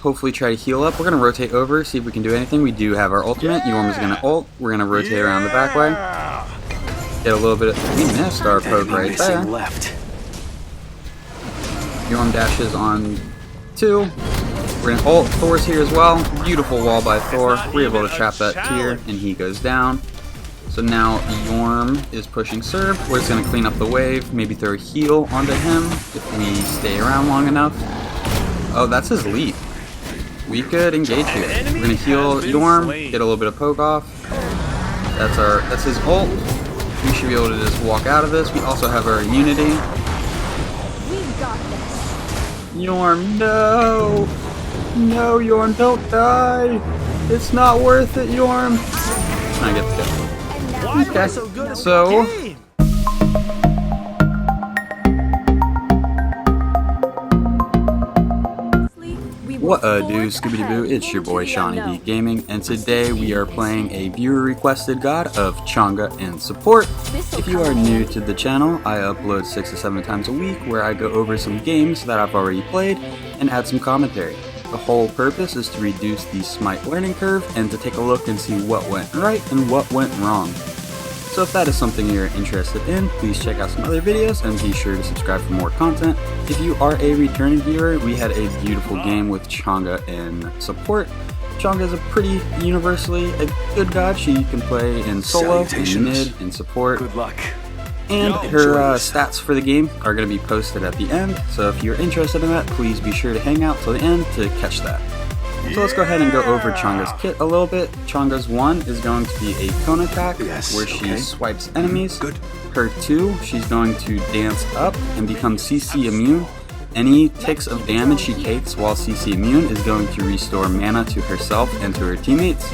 hopefully try to heal up. We're going to rotate over, see if we can do anything. We do have our ultimate. Yorm is going to ult. We're going to rotate around the back way. Get a little bit of... We missed our poke right there. Yorm dashes on 2. We're going to ult. Thor's here as well. Beautiful wall by Thor. We're able to trap that tier, and he goes down. So now Yorm is pushing Serb. We're just going to clean up the wave, maybe throw a heal onto him if we stay around long enough. Oh, that's his leap. We could engage here. We're going to heal Yorm, get a little bit of poke off. That's his ult. We should be able to just walk out of this. We also have our immunity. Yorm, no! No, Yorm, don't die! It's not worth it, Yorm! I get the kill. Okay, so... What do, Scooby-Doo, it's your boy Seanyb Gaming, and today we are playing a viewer-requested god of Chang'e and support. If you are new to the channel, I upload 6 to 7 times a week where I go over some games that I've already played and add some commentary. The whole purpose is to reduce the Smite learning curve and to take a look and see what went right and what went wrong. So if that is something you're interested in, please check out some other videos and be sure to subscribe for more content. If you are a returning viewer, we had a beautiful game with Chang'e in support. Chang'e is a pretty universally a good god. She can play in solo, in mid, in support. Good luck. And her stats for the game are going to be posted at the end, so if you're interested in that, please be sure to hang out till the end to catch that. So let's go ahead and go over Chang'e's kit a little bit. Chang'e's 1 is going to be a cone attack, where she swipes enemies. Her 2, she's going to dance up and become CC immune. Any ticks of damage she takes while CC immune is going to restore mana to herself and to her teammates.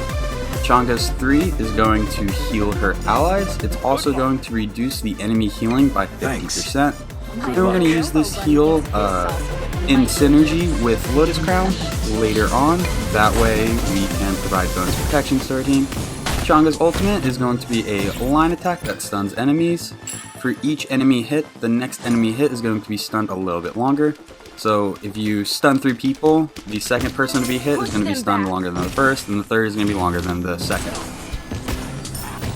Chang'e's 3 is going to heal her allies. It's also going to reduce the enemy healing by 50%. Then we're going to use this heal in synergy with Lotus Crown later on. That way we can provide bonus protection to our team. Chang'e's ultimate is going to be a line attack that stuns enemies. For each enemy hit, the next enemy hit is going to be stunned a little bit longer. So if you stun 3 people, the second person to be hit is going to be stunned longer than the first, and the third is going to be longer than the second.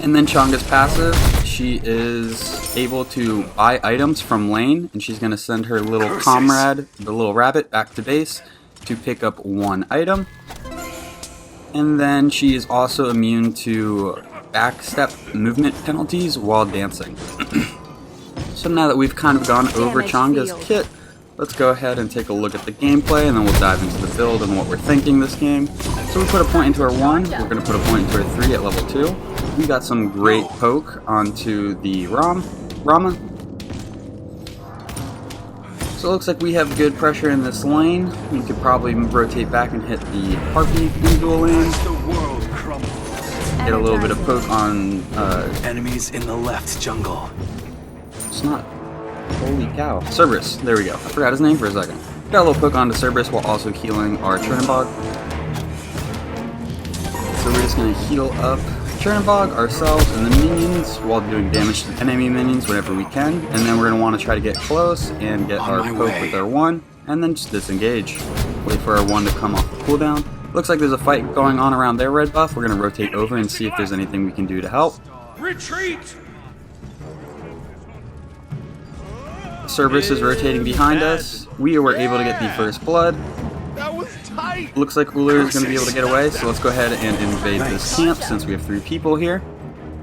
And then Chang'e's passive, she is able to buy items from lane, and she's going to send her little comrade, the little rabbit, back to base to pick up 1 item. And then she is also immune to backstep movement penalties while dancing. So now that we've kind of gone over Chang'e's kit, let's go ahead and take a look at the gameplay, and then we'll dive into the build and what we're thinking this game. So we put a point into our 1, we're going to put a point into our 3 at level 2. We got some great poke onto the Rama. So it looks like we have good pressure in this lane. We could probably rotate back and hit the Harpy in dual lane. Get a little bit of poke on enemies in the left jungle. It's not. Holy cow. Cerberus. There we go. I forgot his name for a second. Got a little poke onto Cerberus while also healing our Chernobog. So we're just going to heal up Chernobog, ourselves, and the minions while doing damage to enemy minions whenever we can. And then we're going to want to try to get close and get our poke with our 1, and then just disengage. Wait for our 1 to come off the cooldown. Looks like there's a fight going on around their red buff. We're going to rotate over and see if there's anything we can do to help. Retreat! Cerberus is rotating behind us. We were able to get the first blood. That was tight. Looks like Uller is going to be able to get away, so let's go ahead and invade this camp since we have 3 people here.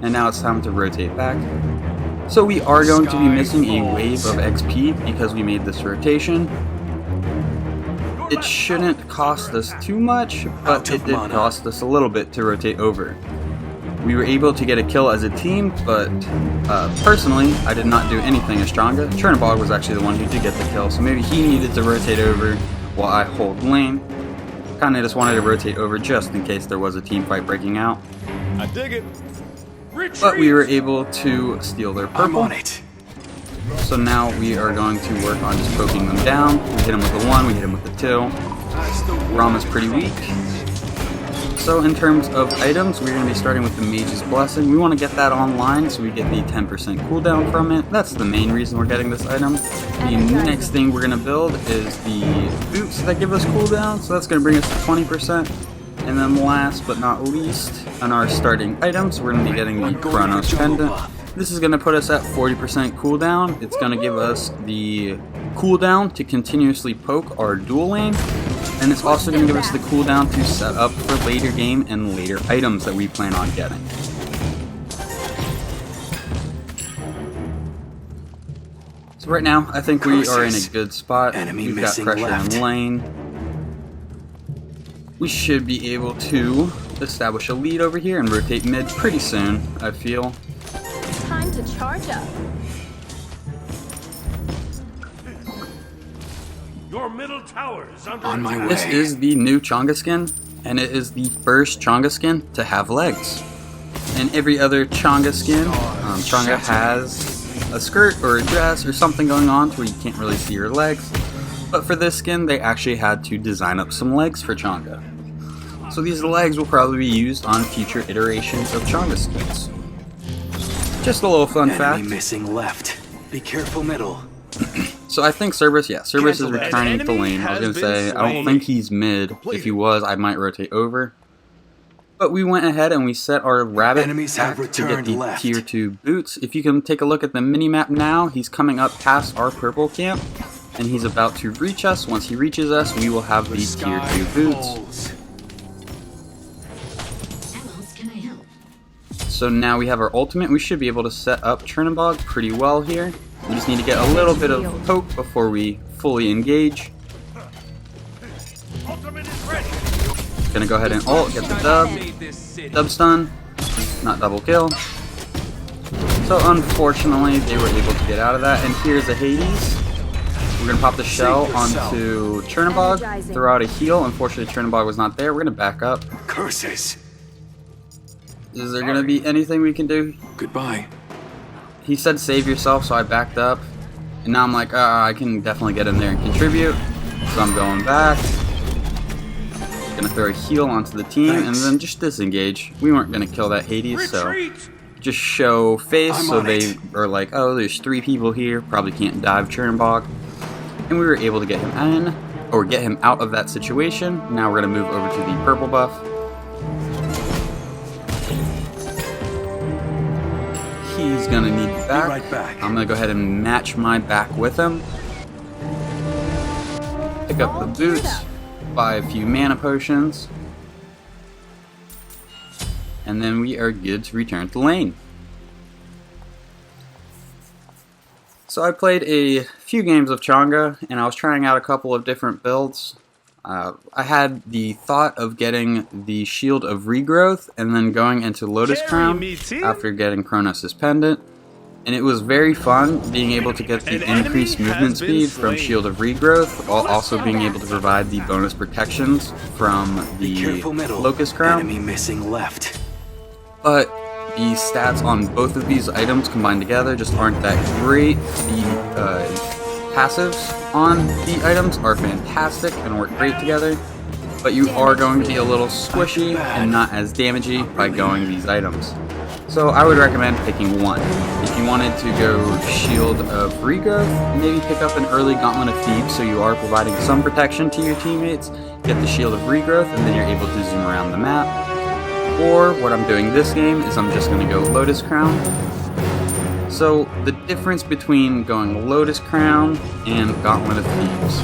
And now it's time to rotate back. So we are going to be missing a wave of XP because we made this rotation. It shouldn't cost us too much, but it did cost us a little bit to rotate over. We were able to get a kill as a team, but personally, I did not do anything as Chang'e. Chernobog was actually the one who did get the kill, so maybe he needed to rotate over while I hold lane. Kinda just wanted to rotate over just in case there was a team fight breaking out. I dig it. Retreat. But we were able to steal their purple. I'm on it. So now we are going to work on just poking them down. We hit him with the 1, we hit him with the 2. Rama's pretty weak. So in terms of items, we're going to be starting with the Mage's Blessing. We want to get that online so we get the 10% cooldown from it. That's the main reason we're getting this item. The next thing we're going to build is the boots that give us cooldown, so that's going to bring us to 20%. And then last but not least, on our starting items, we're going to be getting the Chronos Pendant. This is going to put us at 40% cooldown. It's going to give us the cooldown to continuously poke our dual lane. And it's also going to give us the cooldown to set up for later game and later items that we plan on getting. So right now, I think we are in a good spot. We've got pressure in lane. We should be able to establish a lead over here and rotate mid pretty soon, I feel. Time to charge up. Your middle tower is under On my way. This is the new Chang'e skin, and it is the first Chang'e skin to have legs. In every other Chang'e skin, Chang'e has a skirt or a dress or something going on to where you can't really see your legs. But for this skin, they actually had to design up some legs for Chang'e. So these legs will probably be used on future iterations of Chang'e skins. Just a little fun fact. Missing left. Be careful middle. So I think Cerberus is returning to lane. I was going to say, I don't think he's mid. If he was, I might rotate over. But we went ahead and we set our rabbit pack to get the tier 2 boots. If you can take a look at the minimap now, he's coming up past our purple camp. And he's about to reach us. Once he reaches us, we will have the tier 2 boots. So now we have our ultimate. We should be able to set up Chernobog pretty well here. We just need to get a little bit of poke before we fully engage. Gonna go ahead and ult, get the dub. Dub stun. Not double kill. So unfortunately, they were able to get out of that. And here's a Hades. We're going to pop the shell onto Chernobog, throw out a heal. Unfortunately, Chernobog was not there. We're going to back up. Curses. Is there going to be anything we can do? Goodbye. He said save yourself, so I backed up. And now I'm like, I can definitely get in there and contribute. So I'm going back. Going to throw a heal onto the team and then just disengage. We weren't going to kill that Hades, so just show face so they are like, oh, there's 3 people here. Probably can't dive Chernobog. And we were able to get him in, or get him out of that situation. Now we're going to move over to the purple buff. He's going to need back. Right back. I'm going to go ahead and match my back with him. Pick up the boots, buy a few mana potions. And then we are good to return to lane. So I played a few games of Chang'e, and I was trying out a couple of different builds. I had the thought of getting the Shield of Regrowth and then going into Lotus Crown after getting Chronos' Pendant. And it was very fun being able to get the increased movement speed from Shield of Regrowth, while also being able to provide the bonus protections from the Locust Crown. Enemy missing left. But the stats on both of these items combined together just aren't that great. The passives on the items are fantastic and work great together, but you are going to be a little squishy and not as damagey by going these items. So I would recommend picking one. If you wanted to go Shield of Regrowth, maybe pick up an early Gauntlet of Thebes so you are providing some protection to your teammates. Get the Shield of Regrowth and then you're able to zoom around the map. Or what I'm doing this game is I'm just going to go Lotus Crown. So the difference between going Lotus Crown and Gauntlet of Thebes.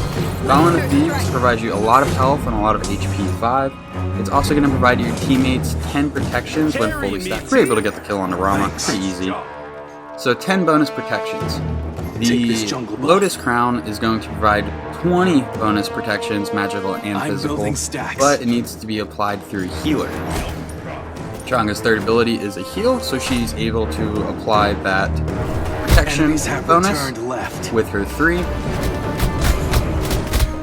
Gauntlet of Thebes provides you a lot of health and a lot of HP 5. It's also going to provide your teammates 10 protections when fully stacked. We're able to get the kill on the Rama, pretty easy. So 10 bonus protections. The Lotus Crown is going to provide 20 bonus protections, magical and physical, but it needs to be applied through a healer. Chang'e's third ability is a heal, so she's able to apply that protection bonus with her 3.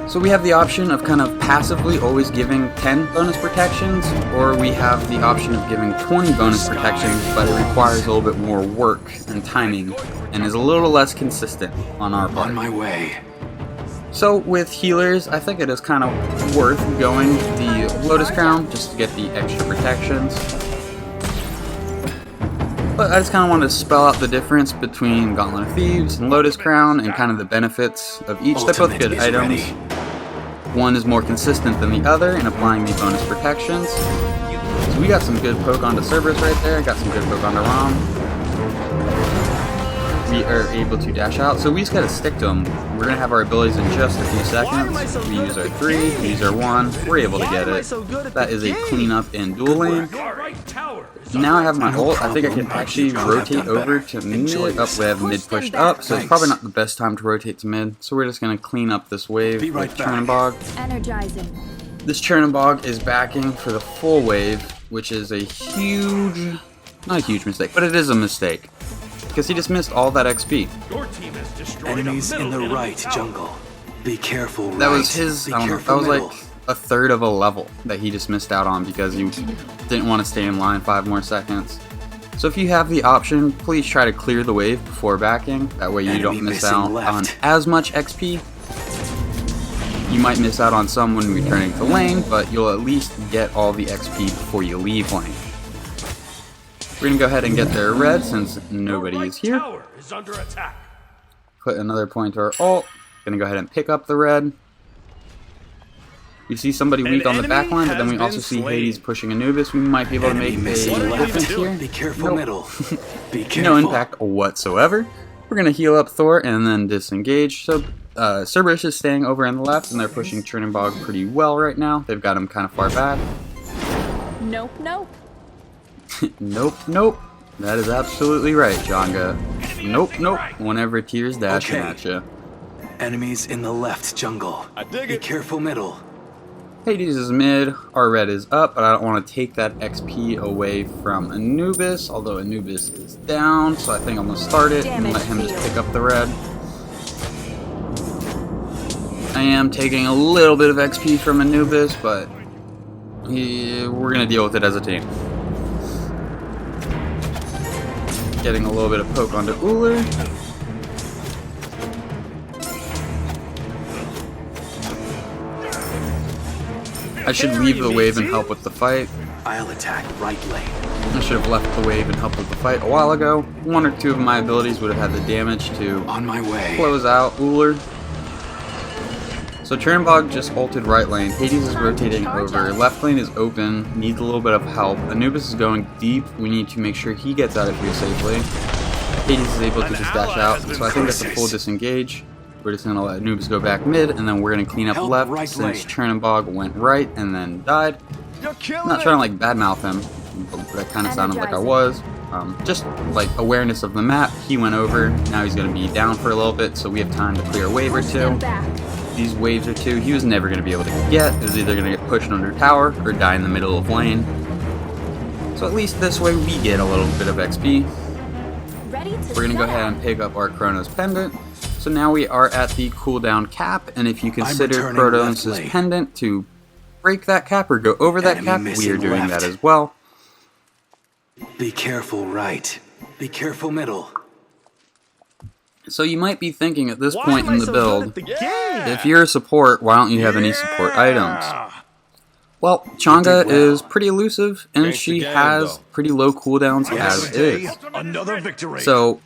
So we have the option of kind of passively always giving 10 bonus protections, or we have the option of giving 20 bonus protections, but it requires a little bit more work and timing, and is a little less consistent on our part. On my way. So with healers, I think it is kind of worth going the Lotus Crown just to get the extra protections. But I just kind of wanted to spell out the difference between Gauntlet of Thieves and Lotus Crown and kind of the benefits of each. They're both good items. One is more consistent than the other in applying the bonus protections. So we got some good poke onto Cerberus right there, got some good poke onto Rom. We are able to dash out, so we just gotta stick to them. We're gonna have our abilities in just a few seconds. We use our 3, we use our 1, we're able to get it. That is a cleanup in dual lane. Now I have my ult. I think I can actually rotate over to mid. Oh, we have mid pushed up, so it's probably not the best time to rotate to mid. So we're just gonna clean up this wave with Chernobog. This Chernobog is backing for the full wave, which is a huge, not a huge mistake, but it is a mistake. Because he just missed all that XP. Your team has destroyed Enemies in the right jungle. Be careful. That was his, I don't know, that was like a third of a level that he just missed out on because he didn't want to stay in line 5 more seconds. So if you have the option, please try to clear the wave before backing. That way you don't miss out on as much XP. You might miss out on some when returning to lane, but you'll at least get all the XP before you leave lane. We're gonna go ahead and get their red since nobody is here. Put another point to our ult. Gonna go ahead and pick up the red. We see somebody weak on the back line, but then we also see Hades pushing Anubis. We might be able to make a difference here. Be careful, middle. Be careful. No impact whatsoever. We're gonna heal up Thor and then disengage. So Cerberus is staying over on the left, and they're pushing Chernobog pretty well right now. They've got him kind of far back. Nope, nope. Nope, nope. That is absolutely right, Chang'e. Nope, nope. Whenever tears dashing at you. Enemies in the left jungle. Be careful, middle. Hades is mid, our red is up, but I don't want to take that XP away from Anubis, although Anubis is down, so I think I'm going to start it and let him just pick up the red. I am taking a little bit of XP from Anubis, but we're going to deal with it as a team. Getting a little bit of poke onto Uller. I should leave the wave and help with the fight. I'll attack right lane. I should have left the wave and helped with the fight a while ago. 1 or 2 of my abilities would have had the damage to on my way. Close out Uller. So Chernobog just ulted right lane. Hades is rotating over. Left lane is open. Needs a little bit of help. Anubis is going deep. We need to make sure he gets out of here safely. Hades is able to just dash out. So I think that's a full disengage. We're just going to let Anubis go back mid, and then we're going to clean up left since Chernobog went right and then died. I'm not trying to like badmouth him, but that kind of sounded like I was. Just like awareness of the map. He went over. Now he's going to be down for a little bit, so we have time to clear a wave or 2. These waves or 2 he was never going to be able to get. It was either going to get pushed under tower or die in the middle of lane. So at least this way we get a little bit of XP. We're going to go ahead and pick up our Chronos Pendant. So now we are at the cooldown cap, and if you consider Chronos' Pendant to break that cap or go over that cap, we are doing that as well. Be careful right. Be careful middle. So you might be thinking at this point in the build, if you're a support, why don't you have any support items? Well, Chang'e is pretty elusive, and she has pretty low cooldowns as is. So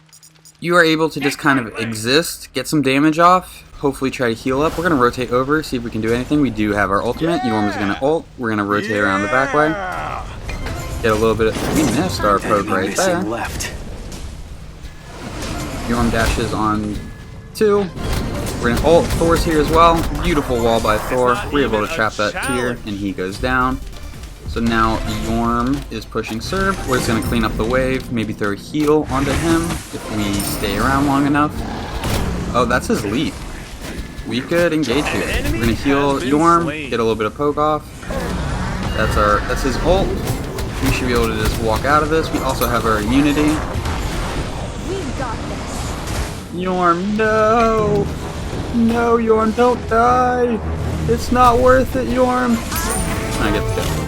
you are able to just kind of exist, get some damage off, hopefully try to heal up. We're going to rotate over, see if we can do anything. We do have our ultimate. Yorm is going to ult. We're going to rotate around the back way. Get a little bit of... We missed our poke right there. Yorm dashes on 2. We're going to ult. Thor's here as well. Beautiful wall by Thor. We're able to trap that tier, and he goes down. So now Yorm is pushing Serb. We're just going to clean up the wave, maybe throw a heal onto him if we stay around long enough. Oh, that's his lead. We could engage here. We're going to heal Yorm, get a little bit of poke off. That's his ult. We should be able to just walk out of this. We also have our immunity. Yorm, no! No, Yorm, don't die! It's not worth it, Yorm! I get the kill.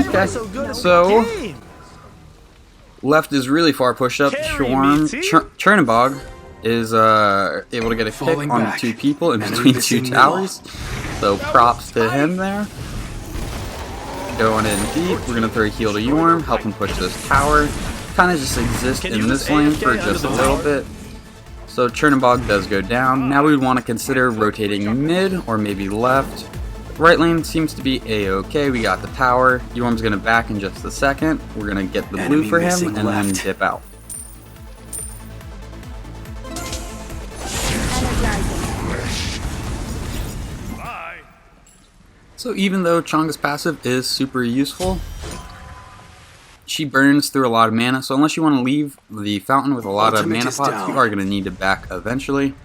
Okay, so left is really far pushed up. Chernobog is able to get a kick Falling on back. 2 people in Enemy between 2 missing towers. So props to him there. Going in deep, we're gonna throw a heal to Yorm, help him push this tower. Kind of just exist in this lane for just a little bit. So Chernobog does go down. Now we would want to consider rotating mid or maybe left. Right lane seems to be a-okay. We got the tower. Yorm's gonna back in just a second. We're gonna get the blue Enemy for him missing and then left. dip out. Bye. So even though Chang'e's passive is super useful, she burns through a lot of mana, so unless you want to leave the fountain with a lot of Ultimate mana is pots, down. you are going to need to back eventually.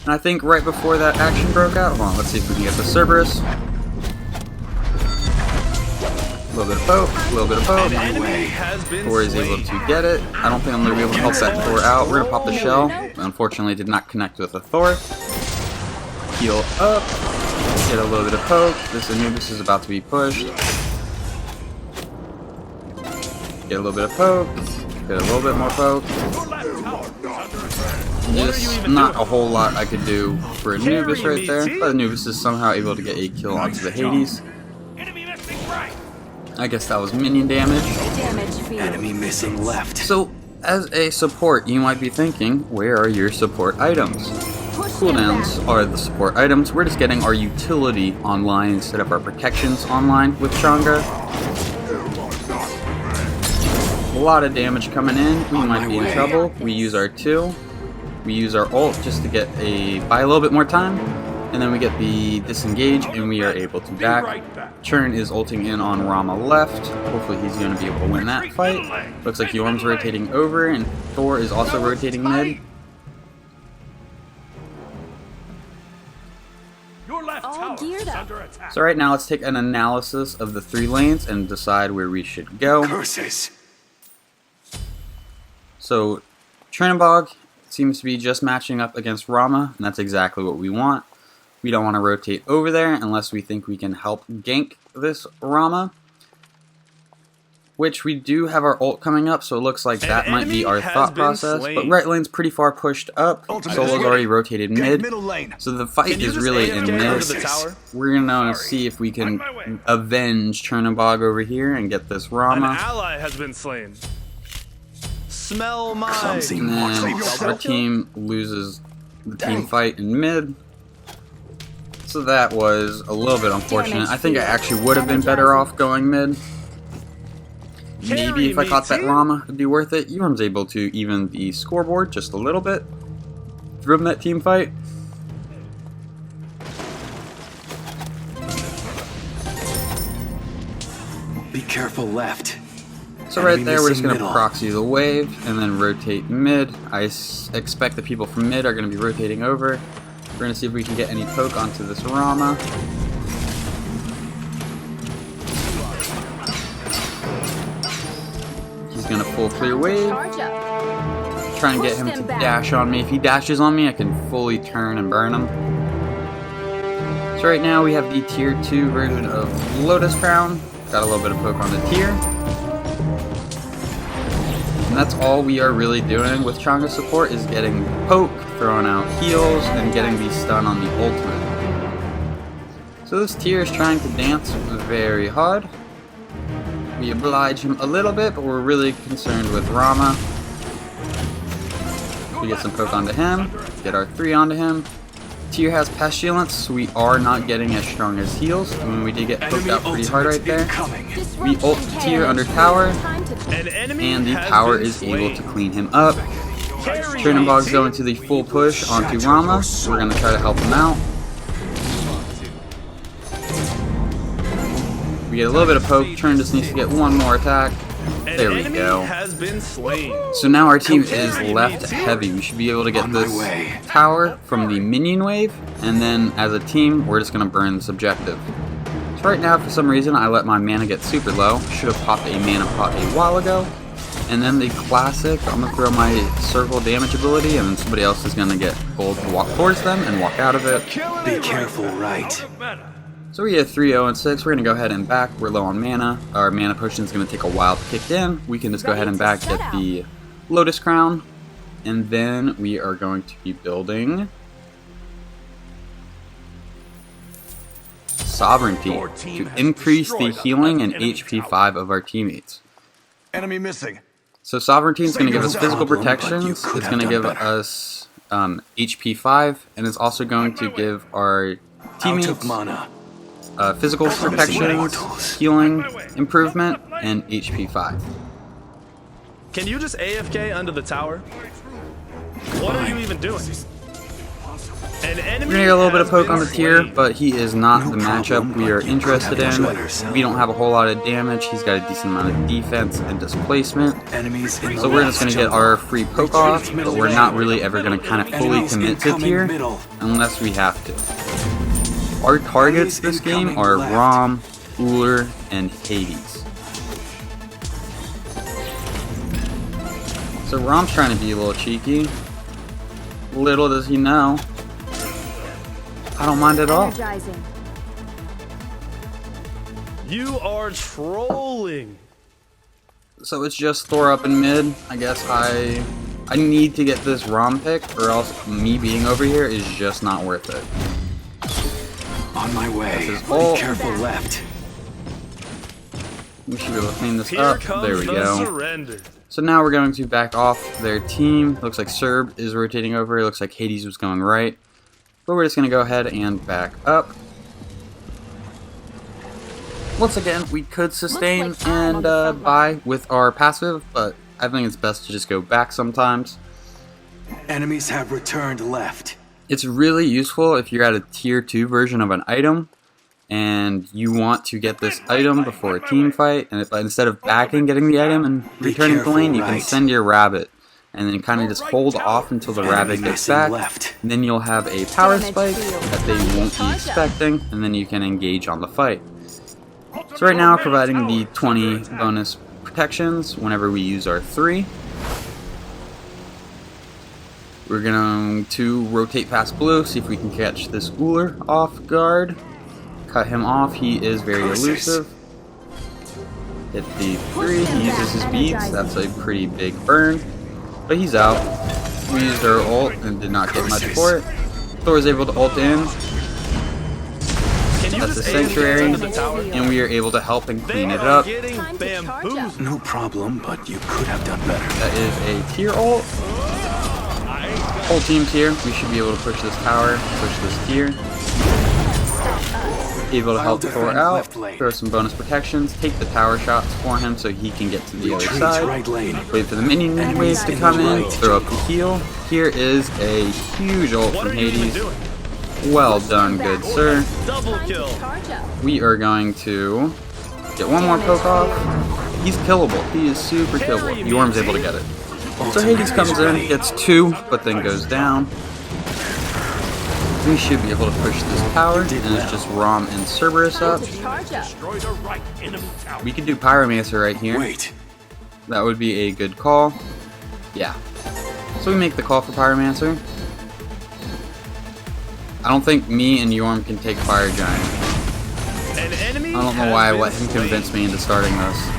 And I think right before that action broke out, hold on, let's see if we can get the Cerberus. A little bit of poke, a little bit of poke. Thor is able to get it. I don't think I'm going to be able to help that Thor out. We're going to pop the shell. Unfortunately, did not connect with the Thor. Heal up. Get a little bit of poke. This Anubis is about to be pushed. Get a little bit of poke. Get a little bit more poke. Just not a whole lot I could do for Anubis right there. But Anubis is somehow able to get a kill onto the Hades. Enemy missing right. I guess that was minion damage. Enemy missing left. So, as a support, you might be thinking, where are your support items? Cooldowns are the support items. We're just getting our utility online instead of our protections online with Chang'e. A lot of damage coming in. We might be in trouble. We use our 2. We use our ult just to buy a little bit more time. And then we get the disengage and we are able to back. Churn is ulting in on Rama left. Hopefully he's going to be able to win that fight. Looks like Yorm's rotating over and Thor is also rotating mid. Your left All tower geared is up. under attack. So right now let's take an analysis of the 3 lanes and decide where we should go. Curses. So Chernobog seems to be just matching up against Rama, and that's exactly what we want. We don't want to rotate over there unless we think we can help gank this Rama. Which we do have our ult coming up, so it looks like that might be our thought process. But right lane's pretty far pushed up. Solo's already rotated mid. Lane. So the fight is really in mid. We're gonna see if we can avenge Chernobog over here and get this An Rama. ally has been slain. Smell my. Clumsy And then mortal. our team loses the team fight in mid. So that was a little bit unfortunate. I think I actually would have been better off going mid. Maybe if I caught that Rama, it'd be worth it. Yorm's able to even the scoreboard just a little bit from that team fight. Be careful left. So right Enemy there, we're just missing going to middle. proxy the wave and then rotate mid. I expect the people from mid are going to be rotating over. We're going to see if we can get any poke onto this Rama. He's going to full clear wave. Charge up. Try and get him to dash on me. If he dashes on me, I can fully turn and burn him. So right now we have the tier 2 version of Lotus Crown. Got a little bit of poke on the tier. And that's all we are really doing with Chang'e support is getting poke, throwing out heals, and getting the stun on the ultimate. So this tier is trying to dance very hard. We oblige him a little bit, but we're really concerned with Rama. We get some poke onto him, get our 3 onto him. Tier has Pestilence, so we are not getting as strong as heals. And when we did get poked out pretty hard right there, we ult tier under tower, An enemy and the has tower been is slain. able to clean him up. Chernobog's going to the full push onto Rama. We're going to try to help him out. We get a little bit of poke. Chern just needs to get one more attack. An There we enemy go. has been slain. So now our team is left heavy. We should be able to get On my this way. tower from the minion wave, and then as a team, we're just going to burn this objective. So right now, for some reason, I let my mana get super low. Should have popped a mana pot a while ago. And then the classic, I'm going to throw my circle damage ability, and then somebody else is going to get gold to walk towards them and walk out of it. Be careful right. So we have 3, 0, and 6. We're going to go ahead and back. We're low on mana. Our mana potion is going to take a while to kick in. We can just go ahead and back, get the Lotus Crown. And then we are going to be building Sovereignty to increase the healing and HP 5 of our teammates. Enemy missing. So Sovereignty is going to give us No physical problem, but protections, you it's could going to have give done better. us HP 5, and it's also going to give our Out teammates of mana. physical protections, healing improvement, and HP 5. Can you just AFK under the tower? What are you even doing? An enemy We're gonna get a little bit of has poke been on the tier, slain. but he is not No the matchup problem, we are but you interested could have in. done better. We don't have a whole lot of damage. He's got a decent amount of defense and displacement. Enemies in the So we're left just gonna get jungle. our free poke off, but we're not really ever gonna kind of fully Enemies commit to incoming tier middle. unless we have to. Our targets this game incoming are left. Rom, Uller, and Hades. So Rom's trying to be a little cheeky. Little does he know, I don't mind at all. Energizing. You are trolling. So it's just Thor up in mid. I guess I need to get this Rom pick, or else me being over here is just not worth it. On my way. This is all- Be careful left. We should be able to clean this Here up. comes There we the go. surrender. So now we're going to back off their team. Looks like Serb is rotating over. It looks like Hades was going right. But we're just going to go ahead and back up. Once again, we could sustain Looks like I'm on and the front buy with our passive, but I think it's best to just go back sometimes. Enemies have returned left. It's really useful if you're at a tier 2 version of an item and you want to get this item before a team fight, and but instead of backing getting the item and returning to the lane, you can right. send your rabbit and then kind of just hold off until the rabbit Enemy gets missing back. left. And then you'll have a power Damage spike field. that they won't be expecting, and then you can engage on the fight. So right now, providing the 20 bonus protections whenever we use our 3. We're going to rotate past blue, see if we can catch this Uller off guard. Cut him off, he is very elusive. Hit the 3, he uses his beads, that's a pretty big burn. But he's out. We used our ult and did not get much for it. Thor is able to ult in, Can you that's just a AFK sanctuary, under the tower? and we are able to help and They clean it are up. getting Time to charge up. bamboozled. No problem, but you could have done better. That is a tier ult. Whole team's here. We should be able to push this tower, push this tier. Able to I'll help Thor defend out, left lane. throw some bonus protections, take the tower shots for him so he can get to the other Retreat side. right lane. Wait for the minion waves to in come the in, right. throw up the heal. Here is a huge ult What from are you even Hades. doing? Well done, good sir. Double Time kill. to charge up. We are going to get one more poke off. He's killable. He is super killable. Yorm's able to get it. So Hades comes in, gets 2, but then goes down. We should be able to push this tower, and it's just Rom and Cerberus Time up. to charge up. Destroy the right enemy tower. We could do Pyromancer right here. Wait. That would be a good call. Yeah. So we make the call for Pyromancer. I don't think me and Yorm can take Fire Giant. An enemy I don't know has why I been let him slain. convince me into starting this.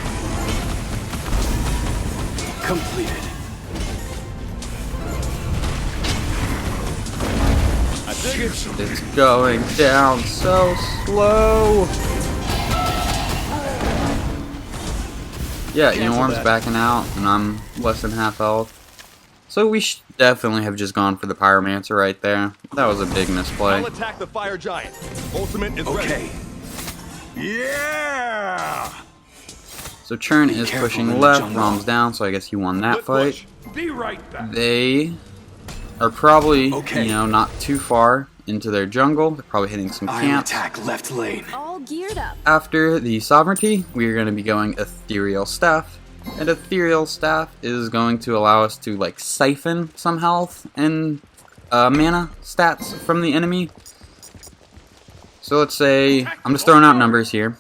Completed. It's going down so slow. Yeah, Yorm's backing out, and I'm less than half health. So we should definitely have just gone for the Pyromancer right there. That was a big misplay. I'll attack the fire giant. Ultimate is ready. Okay. Yeah! So Churn is careful pushing in the left, jungle. Rom's down, so I guess he won that Good fight. push. Be right back. They are probably, Okay. you know, not too far into their jungle. They're probably hitting some I'll camps. attack left lane. All geared up. After the Sovereignty, we are going to be going Ethereal Staff. And Ethereal Staff is going to allow us to, like, siphon some health and mana stats from the enemy. So let's say, I'm just throwing out numbers here.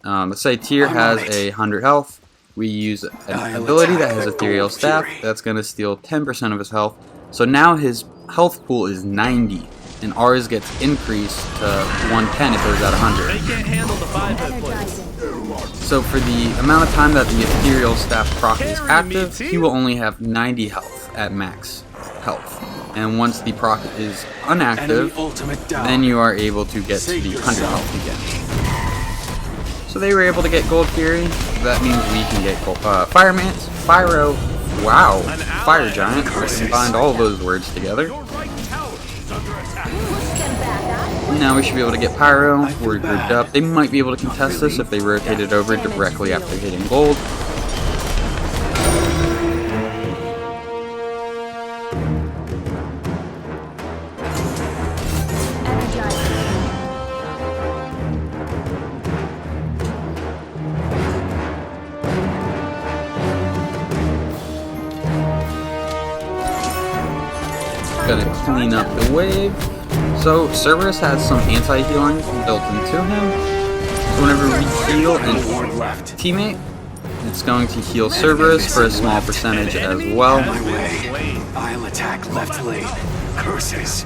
Let's say Tyr I'm has on it. 100 health. We use an I'll ability attack that has the Ethereal Gold Staff. Fury. That's going to steal 10% of his health. So now his health pool is 90. And ours gets increased to 110 if it was at 100. They can't handle the 5-hit plays. Energizing. So for the amount of time that the Ethereal Staff proc is Carry me, active, team. he will only have 90 health. at max health. And once the proc is Enemy inactive, ultimate down. then you are able to get to the 100 health again. So they were able to get Gold Fury. That means we can get Pyromancer, Pyro, wow, Fire Giant. Let's combine all of those words together. Your right tower is under attack. Push them back up. Now we should be able to get Pyro. We're grouped up. They might be able to contest this if they rotated over directly after hitting gold. Gotta clean up the wave. So Cerberus has some anti-healing built into him. So whenever we heal an Ward left. teammate, it's going to heal Cerberus for a small percentage as well. My way. I'll attack left lane. Curses.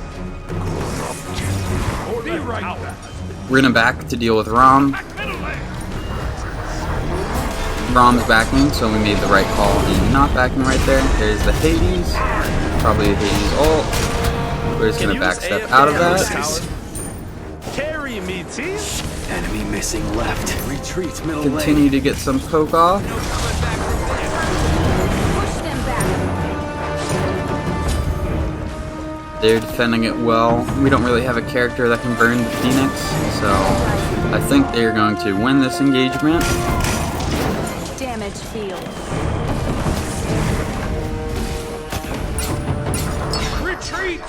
Be right back. We're gonna back to deal with Rom. Middle lane. Rom's backing, so we made the right call in not backing right there. There's the Hades. Probably the Hades ult. We're just gonna backstep out of that. Carry me, team. Enemy missing left. Retreat middle Continue lane. to get some poke off. Push them back. They're defending it well. We don't really have a character that can burn the Phoenix, so I think they're going to win this engagement. Damage field. Retreat.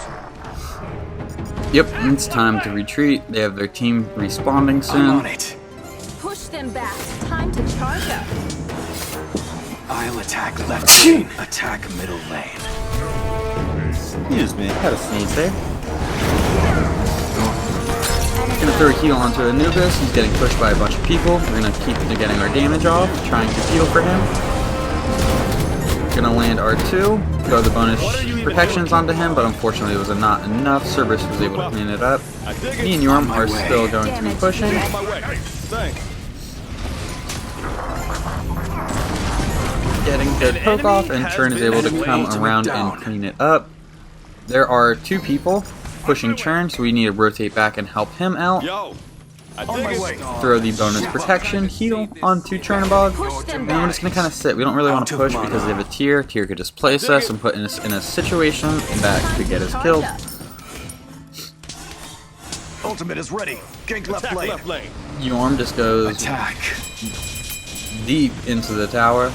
Yep, it's time to retreat. They have their team respawning I'm on soon. it. Push them back. Time to charge up. I'll attack left lane. Attack middle lane. Excuse me, had a sneeze there. Gonna throw a heal onto Anubis. He's getting pushed by a bunch of people. We're gonna keep getting our damage off, trying to heal for him. Gonna land R2, throw the bonus protections onto him, but unfortunately it was not enough. Cerberus was able to clean it up. Me and Yorm are still going to be pushing. On my way. Thanks. Getting good poke off, and Churn is able to come ultimate around down. and clean it up. There are two people pushing Churn, so we need to rotate back and help him out. Yo. I On my dig way. it. Throw the bonus protection heal onto Chernabog. Push them And we're back. just gonna kind of sit. We don't really want to push because they have a tier. Tier could just place us and put us in a situation that could get us Charge killed. up. Ultimate is ready. Gank left lane. Left lane. Yorm just goes Attack. deep into the tower.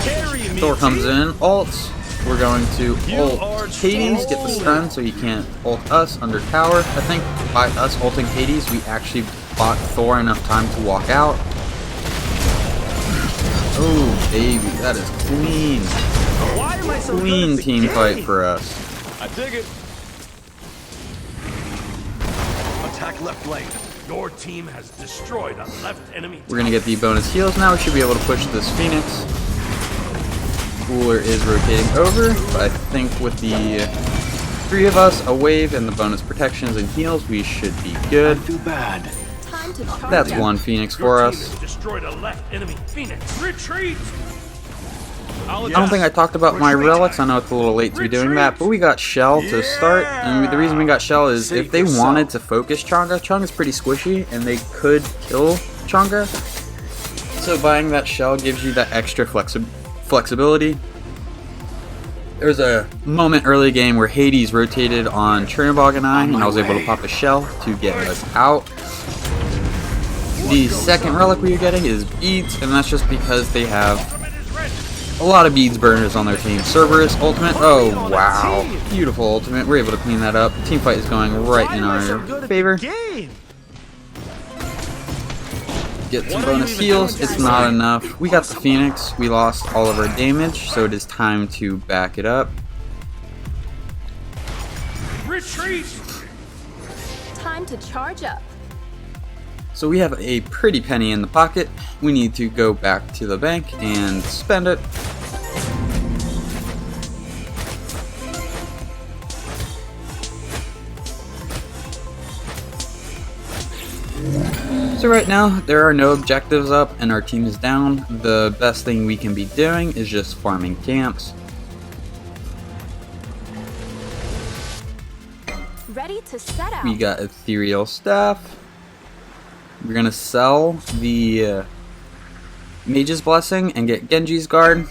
Carry me, Thor comes team. in, ults. We're going to You are ult Hades, get the stun so he can't ult us under tower. I think by us ulting Hades, we actually bought Thor enough time to walk out. Oh, baby, that is clean. Why am I so Clean good at the team game? fight for us. I dig it. Attack left lane. Your team has destroyed a left enemy. We're going to get the bonus heals now. We should be able to push this Phoenix. Cooler is rotating over, but I think with the three of us, a wave, and the bonus protections and heals, we should be good. Not too bad. Time to charge That's up. one Phoenix Your for team us. has destroyed a left enemy Phoenix. Retreat. I don't think I talked about my relics. I know it's a little late to be doing that, but we got Shell to start. And the reason we got Shell is if they wanted to focus Chang'e, Chang'e's pretty squishy, and they could kill Chang'e. So buying that Shell gives you that extra flexibility. There was a moment early game where Hades rotated on Chernabog and I was able to pop a Shell to get us out. The second relic we are getting is Beads, and that's just because they have a lot of beads burners on their team. Cerberus ultimate. Oh wow, beautiful ultimate. We're able to clean that up. Team fight is going right Why in am I so our good at the favor. game? Get some What are you bonus even heals. doing, It's guys? not enough. We got the Phoenix. We lost all of our damage, so it is time to back it up. Retreat. Time to charge up. So we have a pretty penny in the pocket. We need to go back to the bank and spend it. So right now, there are no objectives up and our team is down. The best thing we can be doing is just farming camps. to set out. We got Ethereal Staff. We're gonna sell the Mage's Blessing and get Genji's Guard.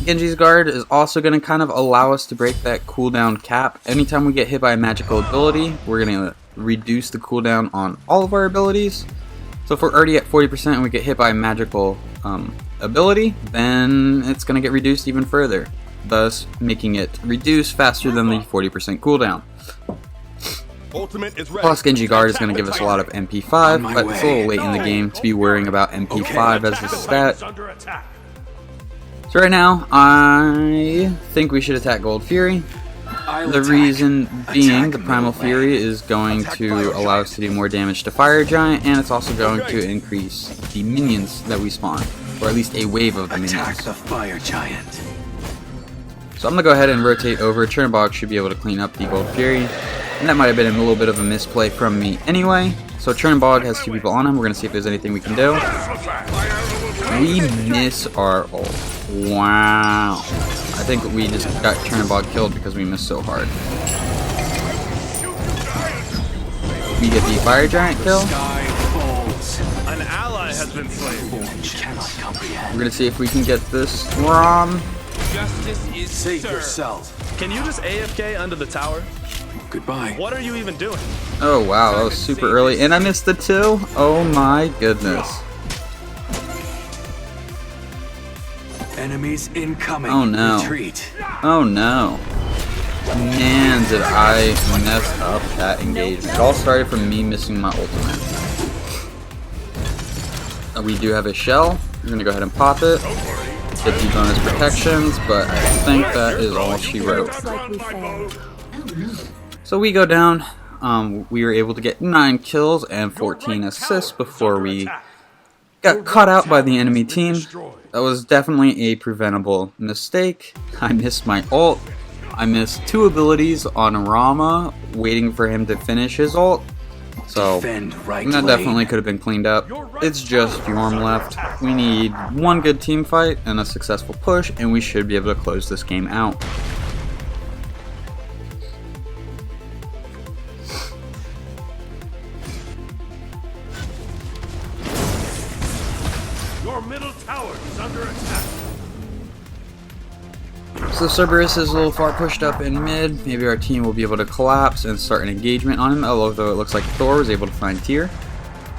Genji's Guard is also going to kind of allow us to break that cooldown cap. Anytime we get hit by a magical ability, we're going to reduce the cooldown on all of our abilities. So if we're already at 40% and we get hit by a magical ability, then it's going to get reduced even further, thus making it reduce faster than the 40% cooldown. Plus, Genji Guard is going to give us a lot of MP5, but it's a little late in the game to be worrying about MP5 as a stat. So right now, I think we should attack Gold Fury. The reason being, the Primal Fury is going to allow us to do more damage to Fire Giant, and it's also going to increase the minions that we spawn, or at least a wave of the minions. Attack the Fire Giant. So I'm going to go ahead and rotate over. Chernobog should be able to clean up the Gold Fury. And that might have been a little bit of a misplay from me anyway. So Chernobog has 2 people on him. We're going to see if there's anything we can do. We miss our ult. Wow. I think we just got Chernobog killed because we missed so hard. We get the Fire Giant kill. An ally has been slain. We're going to see if we can get this ROM. Justice is Save served. yourself. Can you just AFK under the tower? Goodbye. What are you even doing? Oh wow, that was super early. And I missed the 2? Oh my goodness. Enemies incoming. Oh no. Retreat. Oh no. Man, did I mess up that engagement. It all started from me missing my ultimate. We do have a shell. We're going to go ahead and pop it. Get the bonus protections, but I think that is all she wrote. Looks like we failed. So we go down. We were able to get 9 kills and 14 assists before we got caught out by the enemy team. That was definitely a preventable mistake. I missed my ult. I missed 2 abilities on Rama, waiting for him to finish his ult. So that definitely could have been cleaned up. It's just Yorm left. We need 1 good team fight and a successful push, and we should be able to close this game out. Your middle tower is under attack. So Cerberus is a little far pushed up in mid. Maybe our team will be able to collapse and start an engagement on him, although it looks like Thor was able to find Tyr.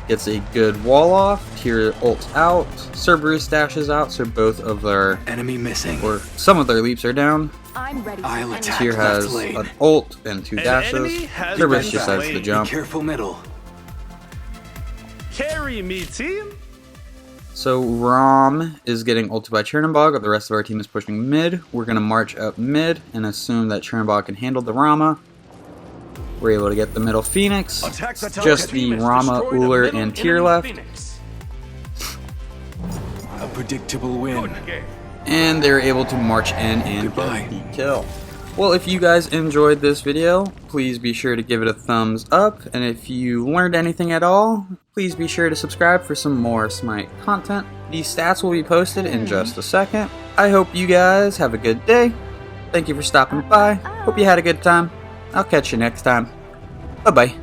Gets a good wall off. Tyr ults out. Cerberus dashes out, so both of their Enemy missing. or some of their leaps are down. I'm ready. I'll attack. Tyr has left lane. an ult and 2 An dashes. enemy has Cerberus been decides to slain. jump. Careful middle. Carry me, team. So Rom is getting ulted by Chernobog. The rest of our team is pushing mid. We're going to march up mid and assume that Chernobog can handle the Rama. We're able to get the middle Phoenix. Attack the tower. Just the Rama, Destroy the Uller, middle and Tyr enemy left. Phoenix. A predictable win. Good game. And they're able to march in and Goodbye. get the kill. Well, if you guys enjoyed this video, please be sure to give it a thumbs up. And if you learned anything at all, please be sure to subscribe for some more Smite content. These stats will be posted in just a second. I hope you guys have a good day. Thank you for stopping by. Hope you had a good time. I'll catch you next time. Bye-bye.